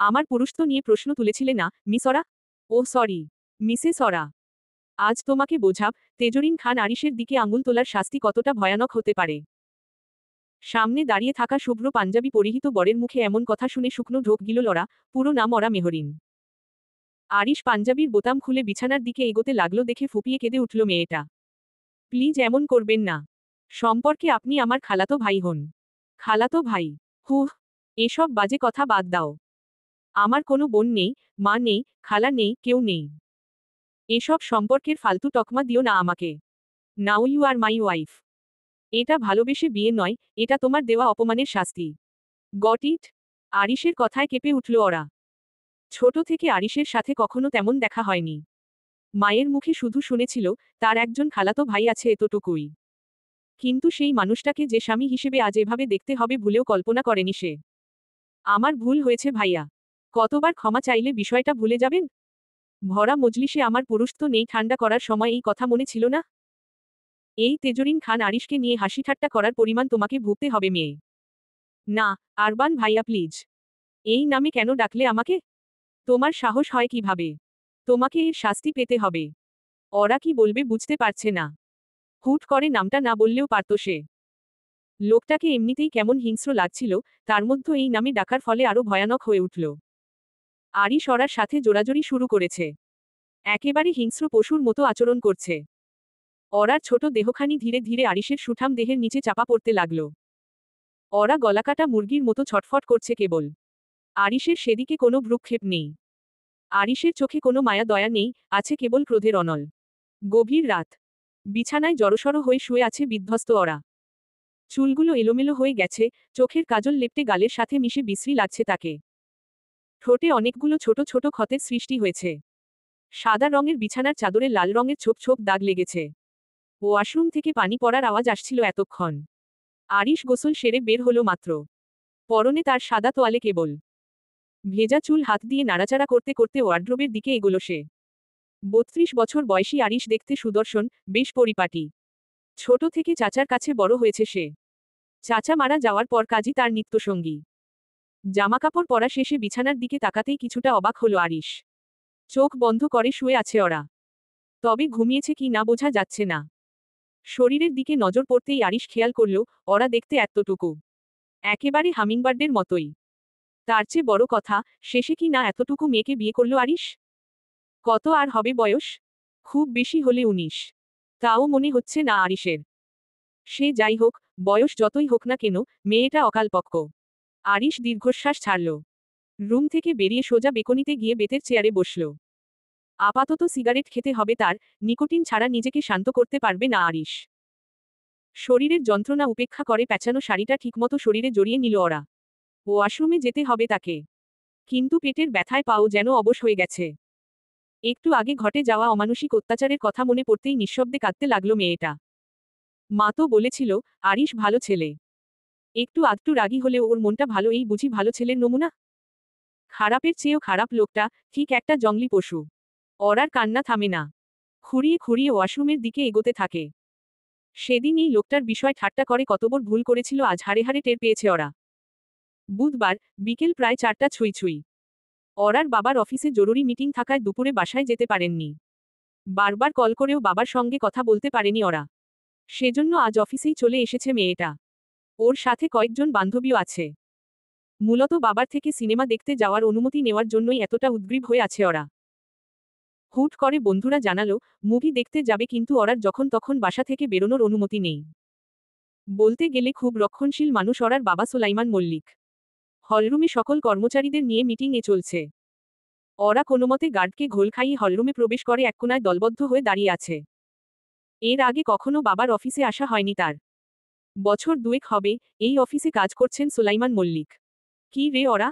আমার পুরুষত্ব নিয়ে প্রশ্ন তুলেছিলে না, মিস অরা? ও সরি, মিসেস অরা। আজ তোমাকে বোঝাব তেজরিন খান আরিশের দিকে আঙুল তোলার শাস্তি কতটা ভয়ানক হতে পারে। সামনে দাঁড়িয়ে থাকা শুভ্র পাঞ্জাবি পরিহিত বরের মুখে এমন কথা শুনে শুকনো ঢোক গিল লরা। পুরো নাম অরা মেহরিন। আরিশ পাঞ্জাবির বোতাম খুলে বিছানার দিকে এগোতে লাগলো দেখে ফুপিয়ে কেঁদে উঠল মেয়েটা। প্লিজ এমন করবেন না। সম্পর্কে আপনি আমার খালাতো ভাই হন। খালাতো ভাই? হুহ, এসব বাজে কথা বাদ দাও। আমার কোনো বোন নেই, মা নেই, খালা নেই, কেউ নেই। এসব সম্পর্কের ফালতু তকমা দিও না আমাকে। Now you are my wife. এটা ভালোবেসে বিয়ে নয়, এটা তোমার দেওয়া অপমানের শাস্তি। Got it? আরিশের কথায় কেঁপে উঠল ওরা। ছোট থেকে আরিশের সাথে কখনো তেমন দেখা হয়নি। মায়ের মুখে শুধু শুনেছিল তার একজন খালাতো ভাই আছে, এতটুকুই। কিন্তু সেই মানুষটাকে যে স্বামী হিসেবে আজ এভাবে দেখতে হবে ভুলেও কল্পনা করেনি সে। আমার ভুল হয়েছে ভাইয়া। কতবার ক্ষমা চাইলে বিষয়টা ভুলে যাবেন? ভরা মজলিসে আমার পুরুষত্ব নেই ঠান্ডা করার সময় এই কথা মনে ছিল না? এই তেজরিন খান আরিশকে নিয়ে হাসি ঠাট্টা করার পরিমাণ তোমাকে ভুগতে হবে মেয়ে। না, আরবান ভাইয়া প্লিজ। এই নামে কেন ডাকলে আমাকে? তোমার সাহস হয় কিভাবে? তোমাকে এর শাস্তি পেতে হবে। ওরা কি বলবে বুঝতে পারছে না। হুট করে নামটা না বললেও পারত সে। লোকটাকে এমনিতেই কেমন হিংস্র লাগছিল, তার মধ্যে এই নামে ডাকার ফলে আরো ভয়ানক হয়ে উঠল। আরিশ ওরার সাথে জোরাজোরি শুরু করেছে। একেবারে হিংস্র পশুর মতো আচরণ করছে। ওরার ছোট দেহখানি ধীরে ধীরে আরিশের সুঠাম দেহের নিচে চাপা পড়তে লাগল। ওরা গলাকাটা মুরগির মতো ছটফট করছে কেবল। আরিশের সেদিকে কোনো ভ্রুক্ষেপ নেই। আরিশের চোখে কোনো মায়া দয়া নেই, আছে কেবল ক্রোধের অনল। গভীর রাত। বিছানায় জড়সড় হয়ে শুয়ে আছে বিধ্বস্ত ওরা। চুলগুলো এলোমেলো হয়ে গেছে, চোখের কাজল লেপটে গালের সাথে মিশে বিশ্রী লাগছে তাকে। ঠোঁটে অনেকগুলো ছোট ছোট ক্ষতের সৃষ্টি হয়েছে। সাদা রঙের বিছানার চাদরে লাল রঙের ছোপ ছোপ দাগ লেগেছে। ওয়াশরুম থেকে পানি পড়ার আওয়াজ আসছিল এতক্ষণ। আরিশ গোসল সেরে বের হলো মাত্র। পরনে তার সাদা তোয়ালে কেবল। ভেজা চুল হাত দিয়ে নাড়াচাড়া করতে করতে ওয়ার্ড্রোবের দিকে এগোলো সে। ৩২ বছর বয়সী আরিশ দেখতে সুদর্শন, বেশ পরিপাটি। ছোট থেকে চাচার কাছে বড় হয়েছে সে। চাচা মারা যাওয়ার পর কাজী তার নিত্যসঙ্গী। জামাকাপড় পরা শেষে বিছানার দিকে তাকাতেই কিছুটা অবাক হলো আরিশ। চোখ বন্ধ করে শুয়ে আছে ওরা। তবে ঘুমিয়েছে কি না বোঝা যাচ্ছে না। শরীরের দিকে নজর পড়তেই আরিশ খেয়াল করল, ওরা দেখতে এতটুকু। একেবারে হামিংবার্ডের মতোই। তার চেয়ে বড় কথা, শেষে কি না এতটুকু মেয়েকে বিয়ে করল আরিশ? কত আর হবে বয়স? খুব বেশি হলে ১৯। তাও মনে হচ্ছে না আরিশের। সে যাই হোক, বয়স যতই হোক না কেন, মেয়েটা অকালপক্ক। আরিশ দীর্ঘশ্বাস ছাড়ল। রুম থেকে বেরিয়ে সোজা বেকনিতে গিয়ে বেতের চেয়ারে বসল। আপাতত সিগারেট খেতে হবে তার, নিকোটিন ছাড়া নিজেকে শান্ত করতে পারবে না আরিশ। শরীরের যন্ত্রণা উপেক্ষা করে প্যাঁচানো শাড়িটা ঠিকমতো শরীরে জড়িয়ে নিল ওরা। ওয়াশরুমে যেতে হবে তাকে। কিন্তু পেটের ব্যথায় পাও যেন অবশ হয়ে গেছে। একটু আগে ঘটে যাওয়া অমানুষিক অত্যাচারের কথা মনে পড়তেই নিঃশব্দে কাঁদতে লাগল মেয়েটা। মা তো বলেছিল, আরিশ ভালো ছেলে। একটু আধটু রাগী হলেও ওর মনটা ভালো, এই বুঝি ভালো ছেলের নমুনা? খারাপের চেয়েও খারাপ লোকটা, ঠিক একটা জংলি পশু। ওরার কান্না থামে না। খুঁড়িয়ে খুঁড়িয়ে ওয়াশরুমের দিকে এগোতে থাকে। সেদিন এই লোকটার বিষয় ঠাট্টা করে কতবড় ভুল করেছিল আজ হাড়ে হাড়ে টের পেয়েছে ওরা। বুধবার, বিকেল প্রায় ৪টা ছুঁই ছুঁই। ওরার বাবার অফিসে জরুরি মিটিং থাকায় দুপুরে বাসায় যেতে পারেননি। বারবার কল করেও বাবার সঙ্গে কথা বলতে পারেনি ওরা। সেজন্য আজ অফিসেই চলে এসেছে মেয়েটা। ওর সাথে কয়েকজন বান্ধবীও আছে। মূলত বাবার থেকে সিনেমা দেখতে যাওয়ার অনুমতি নেওয়ার জন্যই এতটা উদ্গ্রীব হয়ে আছে ওরা। হুট করে বন্ধুরা জানালো, মুভি দেখতে যাবে কিন্তু ওরার যখন তখন বাসা থেকে বেরোনোর অনুমতি নেই। বলতে গেলে খুব রক্ষণশীল মানুষ ওরার বাবা সুলাইমান মল্লিক। হলরুমে সকল কর্মচারীদের নিয়ে মিটিং এ চলছে। ওরা কোনোমতে গার্ডকে ঘোল খাইয়ে হলরুমে প্রবেশ করে এক কোনায় দলবদ্ধ হয়ে দাঁড়িয়ে আছে। এর আগে কখনো বাবার অফিসে আসা হয়নি তার। বছর দুয়েক হবে, এই অফিসে কাজ করছেন সুলাইমান মল্লিক। কি রে ওরা?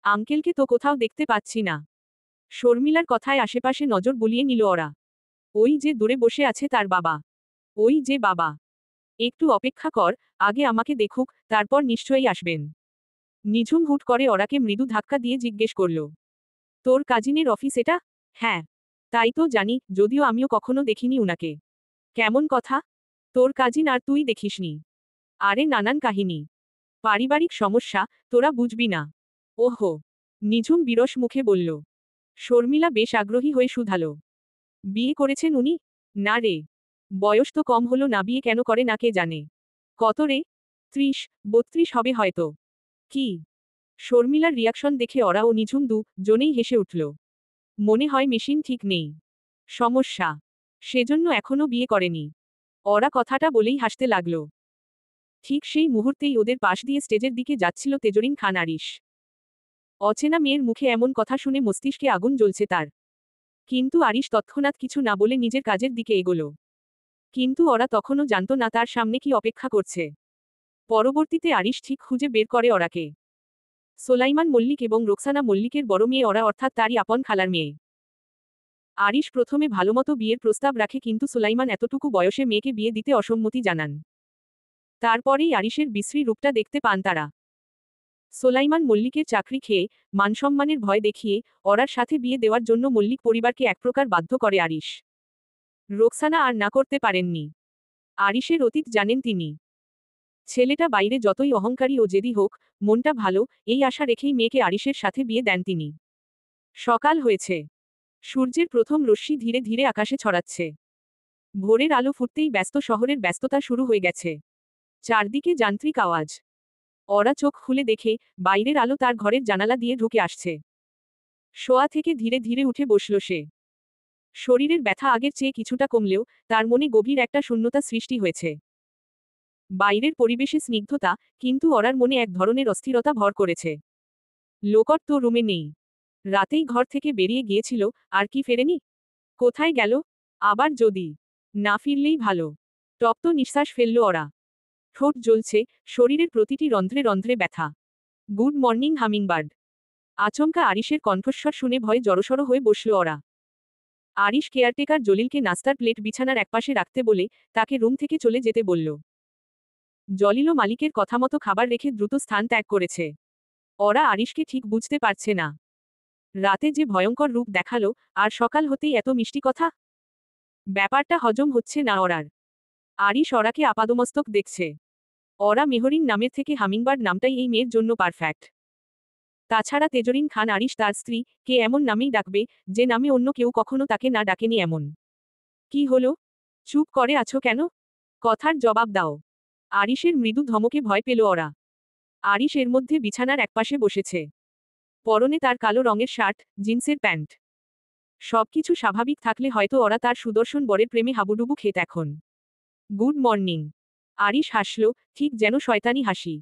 আঙ্কেলকে তো কোথাও দেখতে পাচ্ছি না। শর্মিলার কথায় আশেপাশে নজর বুলিয়ে নিল ওরা। ওই যে দূরে বসে আছে তার বাবা। ওই যে বাবা। একটু অপেক্ষা কর, আগে আমাকে দেখুক, তারপর নিশ্চয়ই আসবেন। নিঝুম হুট করে ওরাকে মৃদু ধাক্কা দিয়ে জিজ্ঞেস করল, তোর কাজিনের অফিস এটা? হ্যাঁ। তাই তো জানি, যদিও আমিও কখনো দেখিনি উনাকে। কেমন কথা? তোর কাজিন আর তুই দেখিসনি? আরে নানান কাহিনী। পারিবারিক সমস্যা, তোরা বুঝবি না। ওহো। নিঝুম বিরস মুখে বলল। শর্মিলা বেশ আগ্রহী হয়ে শুধালো। বিয়ে করেছেন উনি? না রে। বয়স তো কম হলো না, বিয়ে কেন করে না কে জানে। কত রে? 30-32 হবে হয়তো। কি? শর্মিলার রিয়াকশন দেখে ওরা ও নিঝুম জনেই হেসে উঠল। মনে হয় মেশিন ঠিক নেই। সমস্যা। সেজন্য এখনো বিয়ে করেনি। ওরা কথাটা বলেই হাসতে লাগল। ঠিক সেই মুহূর্তেই ওদের পাশ দিয়ে স্টেজের দিকে যাচ্ছিল তেজরিন খান আরিশ। অচেনা মেয়ের মুখে এমন কথা শুনে মস্তিষ্কে আগুন জ্বলছে তার। কিন্তু আরিশ তৎক্ষণাৎ কিছু না বলে নিজের কাজের দিকে এগোল। কিন্তু ওরা তখনও জানত না তার সামনে কি অপেক্ষা করছে। পরবর্তীতে আরিশ ঠিক খুঁজে বের করে ওরাকে। সোলাইমান মল্লিক এবং রোকসানা মল্লিকের বড় মেয়ে ওরা, অর্থাৎ তারই আপন খালার মেয়ে। আরিশ প্রথমে ভালোমতো বিয়ের প্রস্তাব রাখে, কিন্তু সোলাইমান এতটুকু বয়সে মেয়েকে বিয়ে দিতে অসম্মতি জানান। তারপরেই আরিশের বিশ্রী রূপটা দেখতে পান তারা। সোলাইমান মল্লিকের চাকরি খেয়ে, মানসম্মানের ভয় দেখিয়ে, ওরার সাথে বিয়ে দেওয়ার জন্য মল্লিক পরিবারকে একপ্রকার বাধ্য করে আরিশ। রোকসানা আর না করতে পারেননি। আরিশের অতীত জানেন তিনি। ছেলেটা বাইরে যতই অহংকারী ও জেদি হোক, মনটা ভালো, এই আশা রেখেই মেয়েকে আরিশের সাথে বিয়ে দেন তিনি। সকাল হয়েছে। সূর্যের প্রথম রশ্মি ধীরে ধীরে আকাশে ছড়াচ্ছে। ভোরের আলো ফুটতেই ব্যস্ত শহরের ব্যস্ততা শুরু হয়ে গেছে। চারদিকে যান্ত্রিক আওয়াজ। ওরা চোখ খুলে দেখে, বাইরের আলো তার ঘরের জানালা দিয়ে ঢুকে আসছে। শোয়া থেকে ধীরে ধীরে উঠে বসল সে। শরীরের ব্যথা আগের চেয়ে কিছুটা কমলেও, তার মনে গভীর একটা শূন্যতা সৃষ্টি হয়েছে। বাইরের পরিবেশে স্নিগ্ধতা, কিন্তু ওরার মনে এক ধরনের অস্থিরতা ভর করেছে। লোকট তো রুমে নেই। রাতেই ঘর থেকে বেরিয়ে গিয়েছিল, আর কি ফেরেনি? কোথায় গেল? আবার যদি না ফিরলেই ভালো। তপ্ত নিঃশ্বাস ফেলল ওরা। ঠোঁট জ্বলছে, শরীরের প্রতিটি রন্ধ্রে রন্ধ্রে ব্যথা। Good morning hummingbird. আচমকা আরিশের কণ্ঠস্বর শুনে ভয়ে জড়সড় হয়ে বসল ওরা। আরিশ কেয়ারটেকার জলিলকে নাস্তার প্লেট বিছানার একপাশে রাখতে বলে, তাকে রুম থেকে চলে যেতে বলল। জলিলও মালিকের কথামতো খাবার রেখে দ্রুত স্থান ত্যাগ করেছে। ওরা আরিশকে ঠিক বুঝতে পারছে না। রাতে যে ভয়ঙ্কর রূপ দেখালো, আর সকাল হতেই এত মিষ্টি কথা। ব্যাপারটা হজম হচ্ছে না ওরার। আরিশ ওরাকে আপাদমস্তক দেখছে। ওরা মেহরিন নামের থেকে হামিংবার্ড নামটাই এই মেয়ের জন্য পারফেক্ট। তাছাড়া তেজরিন খান আরিশ তার স্ত্রী, কে এমন নামেই ডাকবে, যে নামে অন্য কেউ কখনো তাকে না ডাকেনি এমন। কি হলো? চুপ করে আছো কেন? কথার জবাব দাও। আরিশের মৃদু ধমকে ভয় পেল ওরা। আরিশ এর মধ্যে বিছানার একপাশে বসেছে। পরনে তার কালো রঙের শার্ট, জিন্সের প্যান্ট। সবকিছু স্বাভাবিক থাকলে হয়তো ওরা তার সুদর্শন বরের প্রেমে হাবুডুবু খেত এখন। Good morning. আরিশ হাসল, ঠিক যেন শয়তানি হাসি।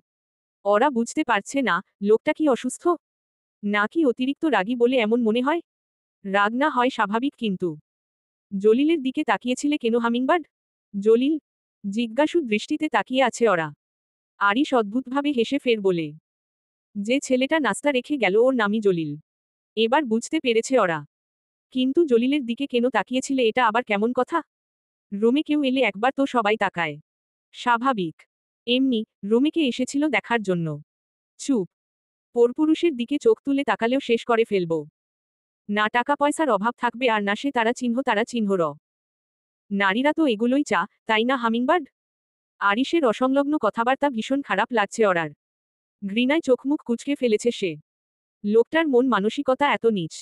ওরা বুঝতে পারছে না, লোকটা কি অসুস্থ? নাকি অতিরিক্ত রাগী বলে এমন মনে হয়? রাগ না হয় স্বাভাবিক, কিন্তু জলিলের দিকে তাকিয়েছিলে কেন হামিংবার্ড? জলিল? জিজ্ঞাসু দৃষ্টিতে তাকিয়ে আছে ওরা। আরিশ অদ্ভুতভাবে হেসে ফের বলে। যে ছেলেটা নাস্তা রেখে গেল ওর নামই জলিল। এবার বুঝতে পেরেছে ওরা। কিন্তু জলিলের দিকে কেন তাকিয়েছিলে, এটা আবার কেমন কথা? রুমে কেউ এলে একবার তো সবাই তাকায়। স্বাভাবিক। এমনি, রুমে কে এসেছিল দেখার জন্য। চুপ। পরপুরুষের দিকে চোখ তুলে তাকালেও শেষ করে ফেলব। না টাকা পয়সার অভাব থাকবে, আর না সে তারা চিহ্ন র। নারীরা তো এগুলোই চা, তাই না হামিংবার্ড? আরিশের অসংলগ্ন কথাবার্তা ভীষণ খারাপ লাগছে ওরার। ঘৃণায় চোখমুখ কুঁচকে ফেলেছে সে। লোকটার মন মানসিকতা এত নীচ।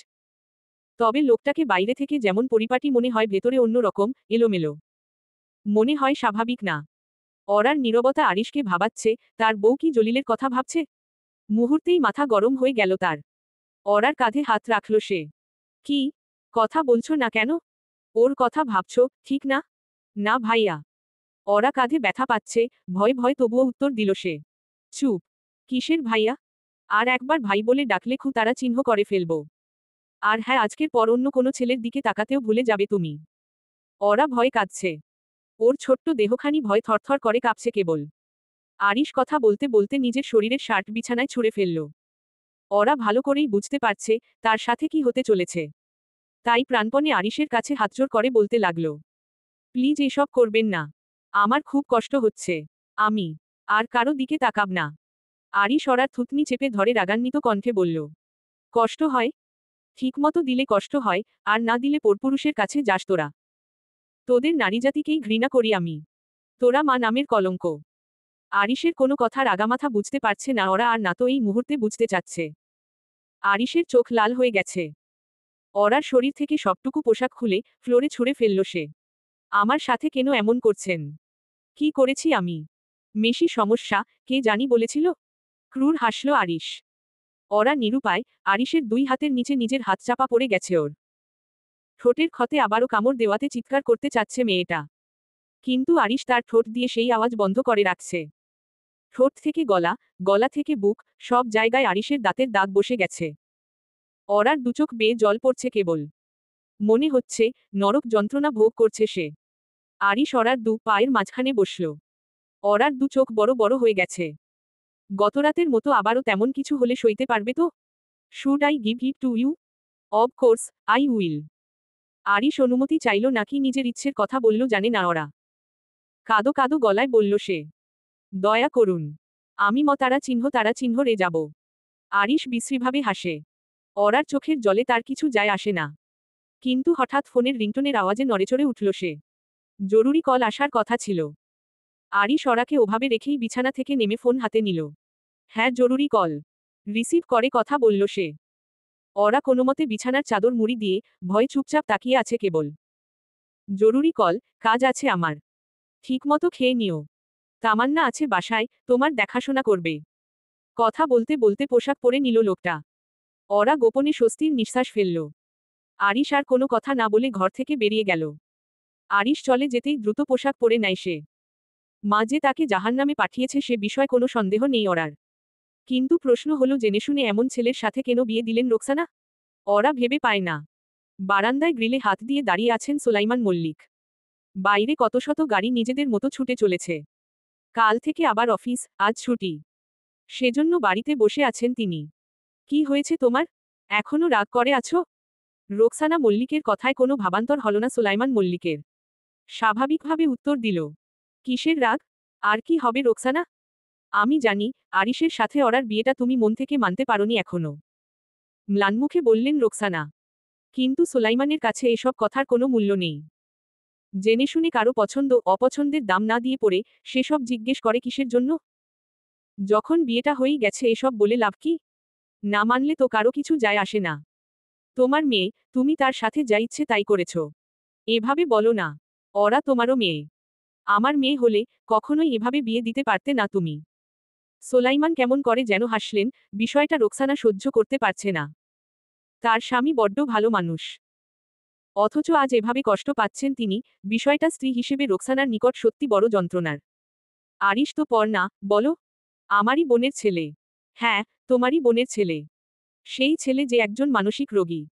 তবে লোকটাকে বাইরে থেকে যেমন পরিপাটি মনে হয়, ভেতরে অন্য রকম, এলোমেলো। মনে হয় স্বাভাবিক না। ওরার নীরবতা আরিশকে ভাবাচ্ছে, তার বউ কি জলিলের কথা ভাবছে? মুহূর্তেই মাথা গরম হয়ে গেল তার। ওরার কাঁধে হাত রাখল সে। কি? কথা বলছো না কেন? ওর কথা ভাবছো, ঠিক না? না ভাইয়া। ওরা কাঁধে ব্যথা পাচ্ছে, ভয় ভয় তবুও উত্তর দিল সে। চুপ। কিসের ভাইয়া? আর একবার ভাই বলে ডাকলে তারা চিহ্ন করে ফেলব। আর হ্যাঁ, আজকের পর অন্য কোনো ছেলের দিকে তাকাতেও ভুলে যাবে তুমি। ওরা ভয় কাঁদছে। ওর ছোট্ট দেহখানি ভয় থরথর করে কাঁপছে কেবল। আরিশ কথা বলতে বলতে নিজের শরীরের শার্ট বিছানায় ছুঁড়ে ফেলল। ওরা ভালো করেই বুঝতে পারছে, তার সাথে কি হতে চলেছে। তাই প্রাণপণে আরিশের কাছে হাতজোড় করে বলতে লাগল। প্লিজ এসব করবেন না। আমার খুব কষ্ট হচ্ছে। আমি আর কারো দিকে তাকাব না। আরিশ ওরার থুতনি চেপে ধরে রাগান্বিত কণ্ঠে বলল। কষ্ট হয়? ঠিকমতো দিলে কষ্ট হয়, আর না দিলে পরপুরুষের কাছে যাস তোরা। তোদের নারীজাতিকেই ঘৃণা করি আমি। তোরা মা নামের কলঙ্ক। আরিশের কোনো কথার আগামাথা বুঝতে পারছে না ওরা, আর না তো এই মুহূর্তে বুঝতে চাচ্ছে। আরিশের চোখ লাল হয়ে গেছে। অরার শরীর থেকে সবটুকু পোশাক খুলে ফ্লোরে ছুঁড়ে ফেলল সে। আমার সাথে কেন এমন করছেন? কি করেছি আমি? মেশি সমস্যা, কে জানি বলেছিল? ক্রুর হাসল আরিশ। অরা নিরুপায়, আরিশের দুই হাতের নিচে নিজের হাত চাপা পড়ে গেছে ওর। ঠোঁটের ক্ষতে আবারও কামড় দেওয়াতে চিৎকার করতে চাচ্ছে মেয়েটা। কিন্তু আরিশ তার ঠোঁট দিয়ে সেই আওয়াজ বন্ধ করে রাখছে। ঠোঁট থেকে গলা, গলা থেকে বুক, সব জায়গায় আরিশের দাঁতের দাগ বসে গেছে। অরার দুচোখ বেয়ে জল পড়ছে কেবল। মনে হচ্ছে নরক যন্ত্রণা ভোগ করছে সে। আরিশ অরার দু পায়ের মাঝখানে বসল। অরার দু চোখ বড় বড় হয়ে গেছে। গতরাতের মতো আবারও তেমন কিছু হলে সইতে পারবে তো? Should I give it to you? Of course, I will. Arish অনুমতি চাইল নাকি নিজের ইচ্ছের কথা বলল জানে না ওরা। কাদো কাদো গলায় বলল সে। দয়া করুন। আমি তারা চিহ্ন রে যাব। আরিশ বিশ্রীভাবে হাসে। অরার চোখের জলে তার কিছু যায় আসে না। কিন্তু হঠাৎ ফোনের রিংটোনের আওয়াজে নড়েচড়ে উঠল সে। জরুরি কল আসার কথা ছিল। আরিশ অরাকে ওভাবে রেখেই বিছানা থেকে নেমে ফোন হাতে নিল। হ্যাঁ, জরুরি কল। রিসিভ করে কথা বলল সে। অরা কোনোমতে বিছানার চাদর মুড়ি দিয়ে ভয়ে চুপচাপ তাকিয়ে আছে কেবল। জরুরি কল, কাজ আছে আমার। ঠিকমতো খেয়ে নিও। তামান্না আছে বাসায়, তোমার দেখাশোনা করবে। কথা বলতে বলতে পোশাক পরে নিল লোকটা। অরা গোপনে স্বস্তির নিঃশ্বাস ফেলল। আরিশ আর কোনো কথা না বলে ঘর থেকে বেরিয়ে গেল। আরিশ চলে যেতেই দ্রুত পোশাক পরে নেয় সে। মা যে তাকে জাহান্নামে পাঠিয়েছে সে বিষয়ে কোনো সন্দেহ নেই অরার। কিন্তু প্রশ্ন হলো জেনে শুনে এমন ছেলের সাথে কেন বিয়ে দিলেন রোকসানা? অরা ভেবে পায় না। বারান্দায় গ্রিলে হাত দিয়ে দাঁড়িয়ে আছেন সোলাইমান মল্লিক। বাইরে কত শত গাড়ি নিজেদের মতো ছুটে চলেছে। কাল থেকে আবার অফিস, আজ ছুটি। সেজন্য বাড়িতে বসে আছেন তিনি। কি হয়েছে তোমার? এখনো রাগ করে আছো? রোকসানা মল্লিকের কথায় কোনো ভাবান্তর হল না সোলাইমান মল্লিকের। স্বাভাবিকভাবে উত্তর দিল। কিসের রাগ? আর কি হবে রোকসানা? আমি জানি, আরিশের সাথে অরার বিয়েটা তুমি মন থেকে মানতে পারোনি এখনো। ম্লানমুখে বললেন রোকসানা। কিন্তু সোলাইমানের কাছে এসব কথার কোনো মূল্য নেই। জেনে শুনে কারো পছন্দ অপছন্দের দাম না দিয়ে পড়ে সেসব জিজ্ঞেস করে কিসের জন্য? যখন বিয়েটা হয়েই গেছে এসব বলে লাভ কি? না মানলে তো কারো কিছু যায় আসে না। তোমার মেয়ে, তুমি তার সাথে যা ইচ্ছে তাই করেছ। এভাবে বলো না। ওরা তোমারও মেয়ে। আমার মেয়ে হলে কখনোই এভাবে বিয়ে দিতে পারতে না তুমি। সোলাইমান কেমন করে যেন হাসলেন, বিষয়টা রোকসানা সহ্য করতে পারছে না। তার স্বামী বড্ড ভালো মানুষ। অথচ আজ এভাবে কষ্ট পাচ্ছেন তিনি, বিষয়টা স্ত্রী হিসেবে রোকসানার নিকট সত্যি বড় যন্ত্রণার। আরিশ তো পর না, বলো? আমারই বোনের ছেলে। হ্যাঁ, তোমারই বোনের ছেলে। সেই ছেলে যে একজন মানসিক রোগী।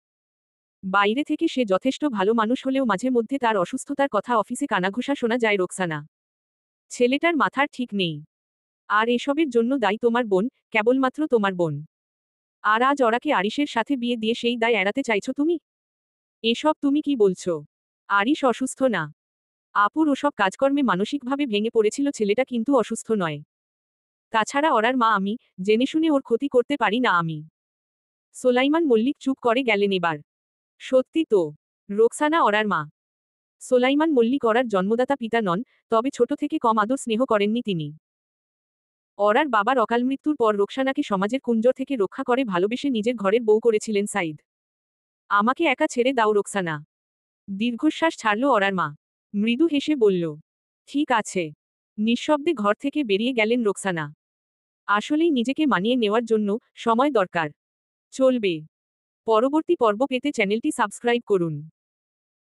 বাইরে থেকে সে যথেষ্ট ভালো মানুষ হলেও মাঝে মধ্যে তার অসুস্থতার কথা অফিসে কানাঘুষা শোনা যায় রোকসানা। ছেলেটার মাথার ঠিক নেই। আর এসবের জন্য দায়ী তোমার বোন, কেবলমাত্র তোমার বোন। আর আজ ওরাকে আরিশের সাথে বিয়ে দিয়ে সেই দায় এড়াতে চাইছো তুমি? এসব তুমি কি বলছো? আরিশ অসুস্থ না। আপুর ওসব কাজকর্মে মানসিকভাবে ভেঙে পড়েছিল ছেলেটা কিন্তু অসুস্থ নয়। তাছাড়া ওরার মা আমি, জেনে শুনে ওর ক্ষতি করতে পারি না আমি। সোলাইমান মল্লিক চুপ করে গেলেন এবার। সত্যি তো। রোকসানা ওরার মা। সোলাইমান মল্লিক ওরার জন্মদাতা পিতা নন, তবে ছোট থেকে কম আদর স্নেহ করেননি তিনি। ওরার বাবার অকাল মৃত্যুর পর রোকসানাকে সমাজের কুঞ্জর থেকে রক্ষা করে ভালোবেসে নিজের ঘরের বউ করেছিলেন সাইদ। আমাকে একা ছেড়ে দাও রোকসানা। দীর্ঘশ্বাস ছাড়ল ওরার মা। মৃদু হেসে বলল। ঠিক আছে। নিঃশব্দে ঘর থেকে বেরিয়ে গেলেন রোকসানা। আসলেই নিজেকে মানিয়ে নেওয়ার জন্য সময় দরকার। চলবে। পরবর্তী পর্ব পেতে চ্যানেলটি সাবস্ক্রাইব করুন।